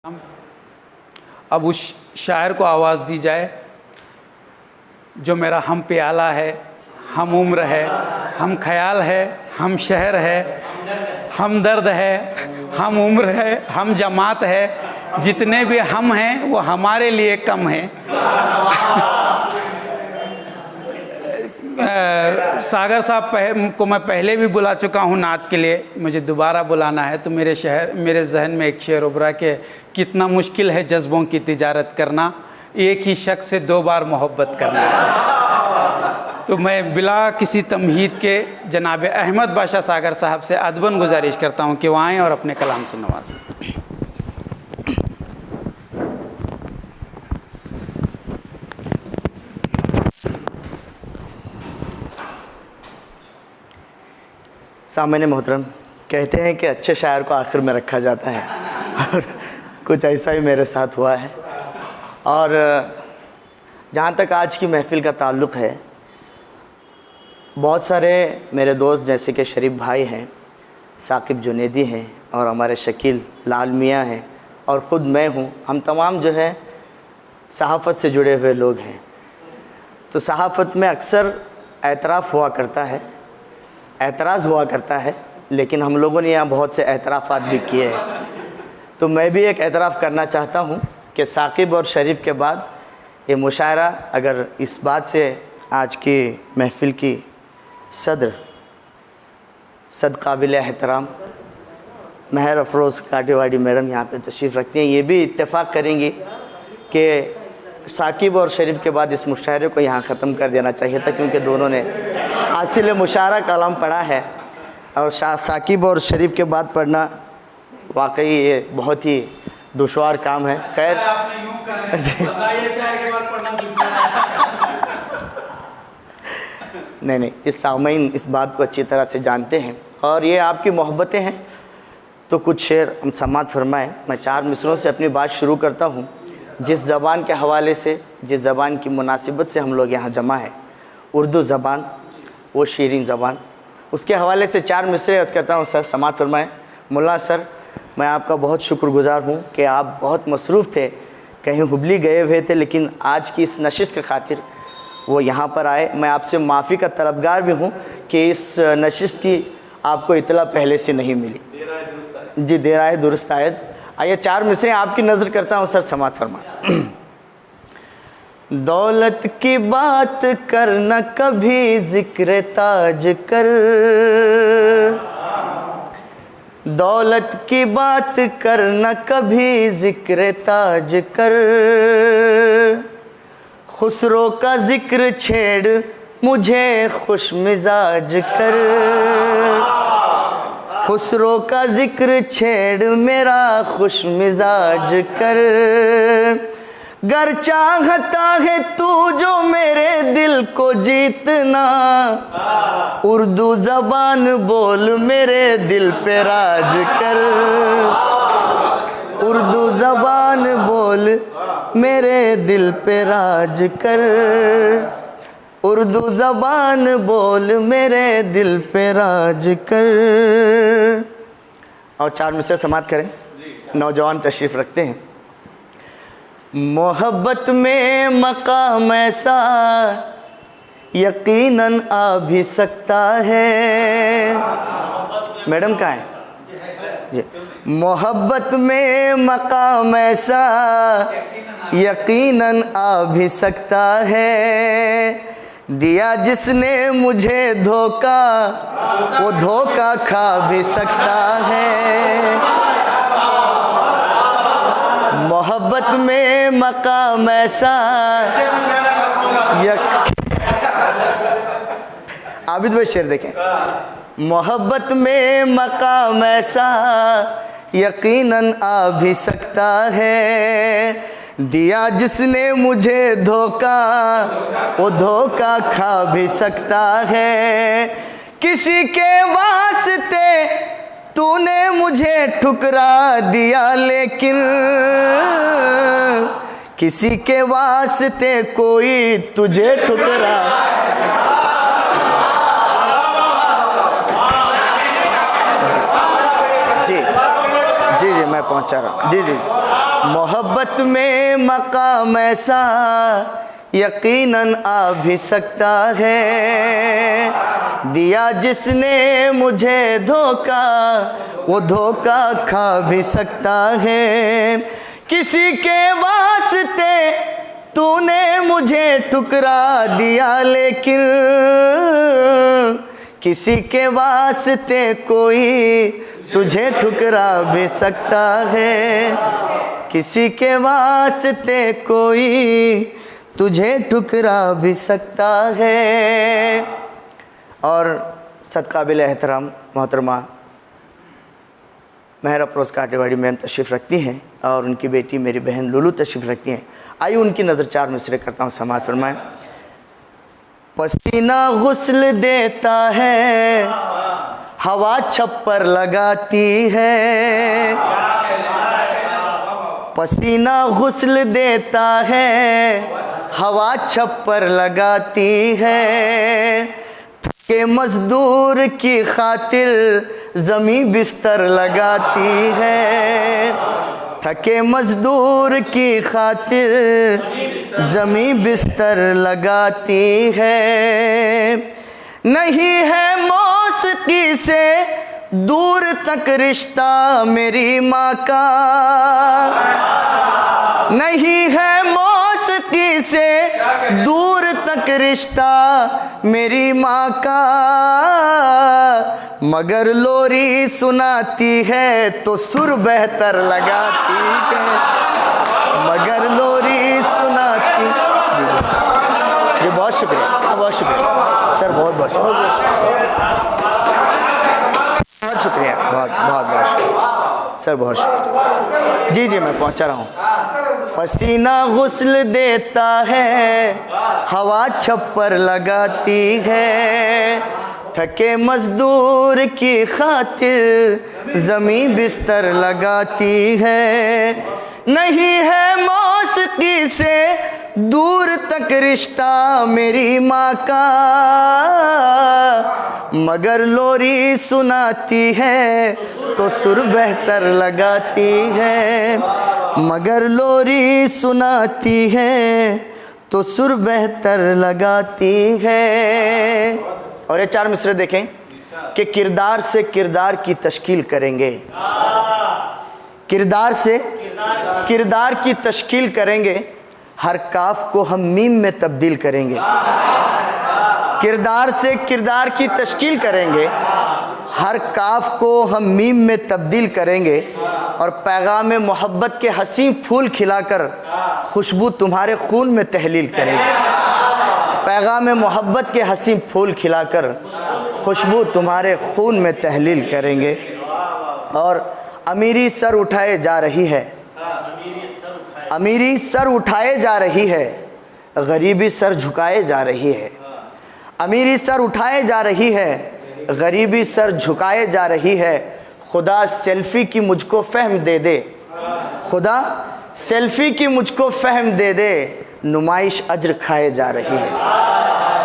अब उस शायर को आवाज़ दी जाए जो मेरा हम प्याला है, हम उम्र है, हम ख्याल है, हम शहर है, हम दर्द है, हम उम्र है, हम जमात है, जितने भी हम हैं वो हमारे लिए कम हैं। सागर साहब को मैं पहले भी बुला चुका हूँ नात के लिए, मुझे दोबारा बुलाना है। तो मेरे जहन में एक शेर उभरा कि कितना मुश्किल है जज्बों की तिजारत करना, एक ही शख्स से 2 बार मोहब्बत करना। तो मैं बिला किसी तमहीद के जनाब अहमद बादशाह सागर साहब से अदबन गुजारिश करता हूँ कि वो आएँ और अपने कलाम से नवाजें। सामने मोहतरम, कहते हैं कि अच्छे शायर को आखिर में रखा जाता है और कुछ ऐसा ही मेरे साथ हुआ है। और जहाँ तक आज की महफ़िल का ताल्लुक़ है, बहुत सारे मेरे दोस्त जैसे कि शरीफ भाई हैं, साकिब जुनेदी हैं और हमारे शकील लाल मियाँ हैं और ख़ुद मैं हूँ, हम तमाम जो है सहाफ़त से जुड़े हुए लोग हैं। तो सहाफ़त में अक्सर एतराफ़ हुआ करता है, एतराज़ हुआ करता है, लेकिन हम लोगों ने यहाँ बहुत से एतराफ़ात भी किए हैं। तो मैं भी एक एतराफ़ करना चाहता हूँ कि साकिब और शरीफ के बाद ये मुशायरा अगर इस बात से आज की महफ़िल की सद काबिल एहतराम महर अफरोज़ काटेवाड़ी मैडम यहाँ पे तशरीफ़ रखती हैं, ये भी इत्तेफाक करेंगी कि साकिब और शरीफ के बाद इस मुशायरे को यहाँ ख़त्म कर देना चाहिए था, क्योंकि दोनों ने हासिल मुशायरा कलाम पढ़ा है और साकिब और शरीफ के बाद पढ़ना वाकई ये बहुत ही दुश्वार काम है। खैर नहीं, इस सामईन इस बात को अच्छी तरह से जानते हैं और ये आपकी मोहब्बतें हैं। तो कुछ शेर हम समात फरमाएँ। मैं 4 मिसरों से अपनी बात शुरू करता हूँ। जिस ज़बान के हवाले से, जिस ज़बान की मुनासिबत से हम लोग यहाँ जमा है, उर्दू ज़बान, वो शीरीन ज़बान, उसके हवाले से 4 मिसरे अर्ज़ करता हूँ। सर समात फरमाएँ। मुल्ला सर, मैं आपका बहुत शुक्रगुज़ार हूँ कि आप बहुत मसरूफ़ थे, कहीं हुबली गए हुए थे, लेकिन आज की इस नशिश के खातिर वो यहाँ पर आए। मैं आपसे माफ़ी का तलबगार भी हूँ कि इस नशिश की आपको इतला पहले से नहीं मिली। जी, देर आए दुरुस्त आयद। आइए 4 मिसरे आपकी नज़र करता हूँ सर, समात फरमा। दौलत की बात करना कभी ज़िक्र ताज कर, दौलत की बात करना कभी ज़िक्र ताज कर, खुसरो का ज़िक्र छेड़ मुझे खुश मिजाज कर, खुसरो का ज़िक्र छेड़ मेरा खुश मिजाज कर, गर चाहता है तू जो मेरे दिल को जीतना, उर्दू ज़बान बोल मेरे दिल पे राज कर, उर्दू ज़बान बोल मेरे दिल पे राज कर, उर्दू ज़बान बोल मेरे दिल पे राज कर। और 4 मिसरे समात करें। नौजवान तशरीफ़ रखते हैं। मोहब्बत में मकाम ऐसा यकीनन आ भी सकता है। मैडम कहाँ है जी? मोहब्बत में मकाम ऐसा यकीनन आ भी सकता है, दिया जिसने मुझे धोखा वो धोखा खा भी सकता है। मोहब्बत में मकाम ऐसा आबिद भाई शेर देखें। मोहब्बत में मकाम ऐसा यकीनन आ भी सकता है, दिया जिसने मुझे धोखा वो धोखा खा भी सकता है। किसी के वास्ते तूने मुझे ठुकरा दिया, लेकिन किसी के वास्ते कोई तुझे ठुकरा। जी जी जी, मैं पहुंचा रहा हूँ। जी जी मोहब्बत में मकाम ऐसा यकीनन आ भी सकता है। दिया जिसने मुझे धोखा वो धोखा खा भी सकता है। किसी के वास्ते तूने मुझे ठुकरा दिया, लेकिन किसी के वास्ते कोई तुझे ठुकरा भी सकता है। किसी के वास्ते कोई तुझे ठुकरा भी सकता है। और सदकाबिल एहतराम मोहतरमा महर अफरोज़ काटेवाड़ी मैम तशरीफ़ रखती हैं और उनकी बेटी मेरी बहन लुलू तशरीफ़ रखती हैं। आइए उनकी नज़र 4 मिसरे करता हूँ, समाअत फरमाएं। पसीना गुस्ल देता है, हवा छप्पर लगाती है। पसीना गुस्ल देता है, हवा छप्पर लगाती है। थके मजदूर की खातिर ज़मी बिस्तर लगाती है। थके मजदूर की खातिर ज़मी बिस्तर लगाती है। नहीं है मौसीकी से दूर तक रिश्ता मेरी माँ का। नहीं है मौसीकी से दूर तक रिश्ता मेरी माँ का। मगर लोरी सुनाती है तो सुर बेहतर लगाती है। मगर लोरी सुनाती। जी बहुत शुक्रिया, बहुत शुक्रिया सर, बहुत बहुत बहुत शुक्रिया, बहुत बहुत बहुत शुक्रिया सर, बहुत शुक्रिया। जी जी मैं पहुंचा रहा हूँ। पसीना गुस्ल देता है, हवा छप्पर लगाती है। थके मजदूर की खातिर ज़मी बिस्तर लगाती है। नहीं है मौसीकी से दूर तक रिश्ता मेरी माँ का। मगर लोरी सुनाती है तो सुर बेहतर लगाती है। मगर लोरी सुनाती है तो सुर बेहतर लगाती है। और ये 4 मिसरे देखें कि किरदार से किरदार की तश्कील करेंगे। किरदार से किरदार की तश्कील करेंगे, हर काफ को हम मीम में तब्दील करेंगे। किरदार से किरदार की तश्कील करेंगे, हर काफ को हम मीम में तब्दील करेंगे। और पैगाम मोहब्बत के हसीन फूल खिलाकर खुशबू तुम्हारे खून में तहलील करेंगे। पैगाम मोहब्बत के हसीन फूल खिलाकर खुशबू तुम्हारे खून में तहलील करेंगे। और अमीरी सर उठाए जा रही है, अमीरी सर उठाए जा रही है, गरीबी सर झुकाए जा रही है। अमीरी सर उठाए जा रही है, गरीबी सर झुकाए जा रही है। खुदा सेल्फी की मुझको फहम दे दे, खुदा सेल्फी की मुझको फहम दे दे, नुमाइश अज्र खाए जा रही है।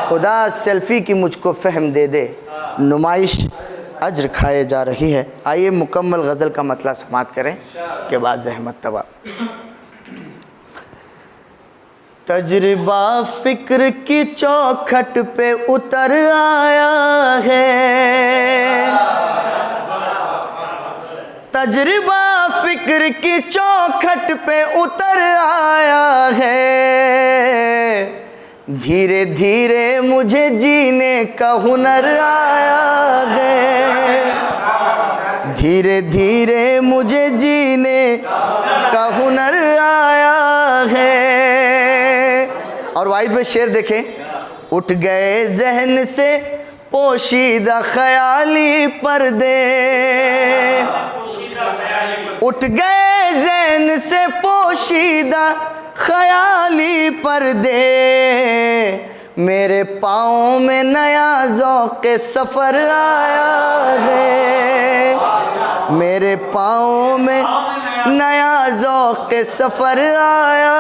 खुदा सेल्फी की मुझको फहम दे दे, नुमाइश अज्र खाए जा रही है। आइए मुकम्मल गज़ल का मतलब समात करें, उसके बाद ज़हमत तबा। तजर्बा फ़िक्र की चौखट पे उतर आया है। तजर्बा फ़िक्र की चौखट पे उतर आया है। धीरे धीरे मुझे जीने का हुनर आया है। धीरे धीरे मुझे जीने का हुनर आया है। और वाहिद में शेर देखें, उठ गए जहन से पोशीदा ख्याली पर्दे। उठ गए जहन से पोशीदा ख्याली पर्दे। मेरे पाँव में नया ज़ौक़ सफ़र आया है। मेरे पाँव में नया ज़ौक़ सफ़र आया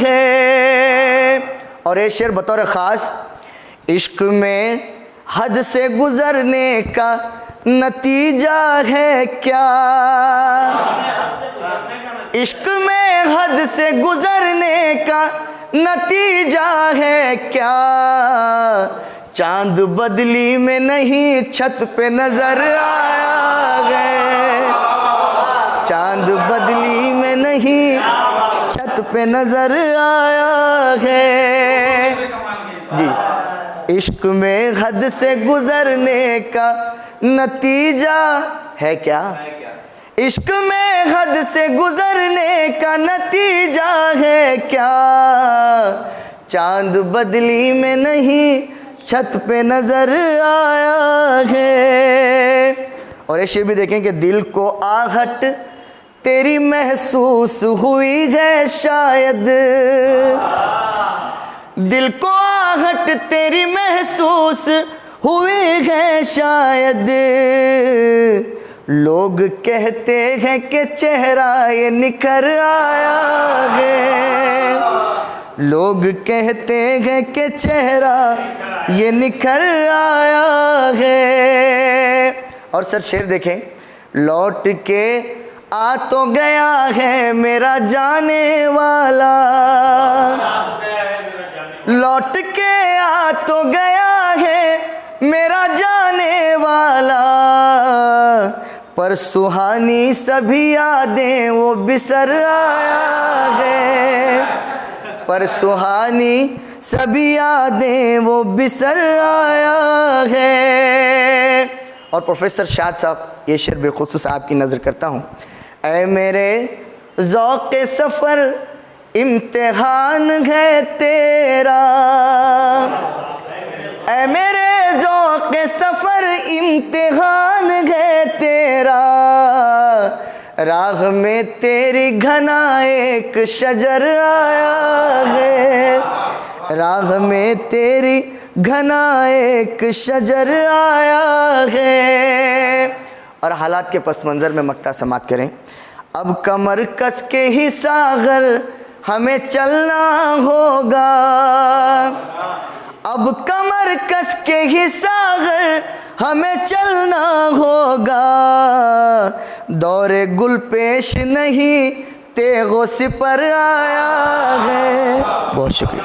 है। और ये शेर बतौर ख़ास, इश्क में हद से गुज़रने का नतीजा है क्या। इश्क में हद से गुजरने का नतीजा है क्या, चांद बदली में नहीं छत पे नजर आया है, चांद बदली में नहीं छत पे नजर आया है जी। इश्क में हद से गुजरने का नतीजा है क्या, इश्क में हद से गुजरने का नतीजा है क्या, चांद बदली में नहीं छत पे नजर आया है। और ये शेर भी देखें कि दिल को आहट तेरी महसूस हुई है शायद, दिल को आहट तेरी महसूस हुई है शायद, लोग कहते हैं कि चेहरा ये निखर आया है, लोग कहते हैं कि चेहरा ये निखर आया है। और सर शेर देखें, लौट के आ तो गया है मेरा जाने वाला, लौट के आ तो गया है मेरा जाने वाला, पर सुहानी सभी यादें वो बिसर आया है, पर सुहानी सभी यादें वो बिसर आया है। और प्रोफेसर शाद साहब, ये शेर बेखुसूस आपकी नज़र करता हूँ। ऐ मेरे ज़ौक़ सफ़र इम्तिहान है तेरा, ऐ मेरे ज़ौक़ सफ़र इम्तिहान है तेरा, राह में तेरी घना एक शजर आया है, राह में तेरी घना एक शजर आया है। और हालात के पस मंज़र में मक्ता समात करें। अब कमर कस के ही सागर हमें चलना होगा, अब कमर कस के ही सागर हमें चलना होगा, दौरे गुल पेश नहीं तेगो सिपर आया है। बहुत शुक्रिया।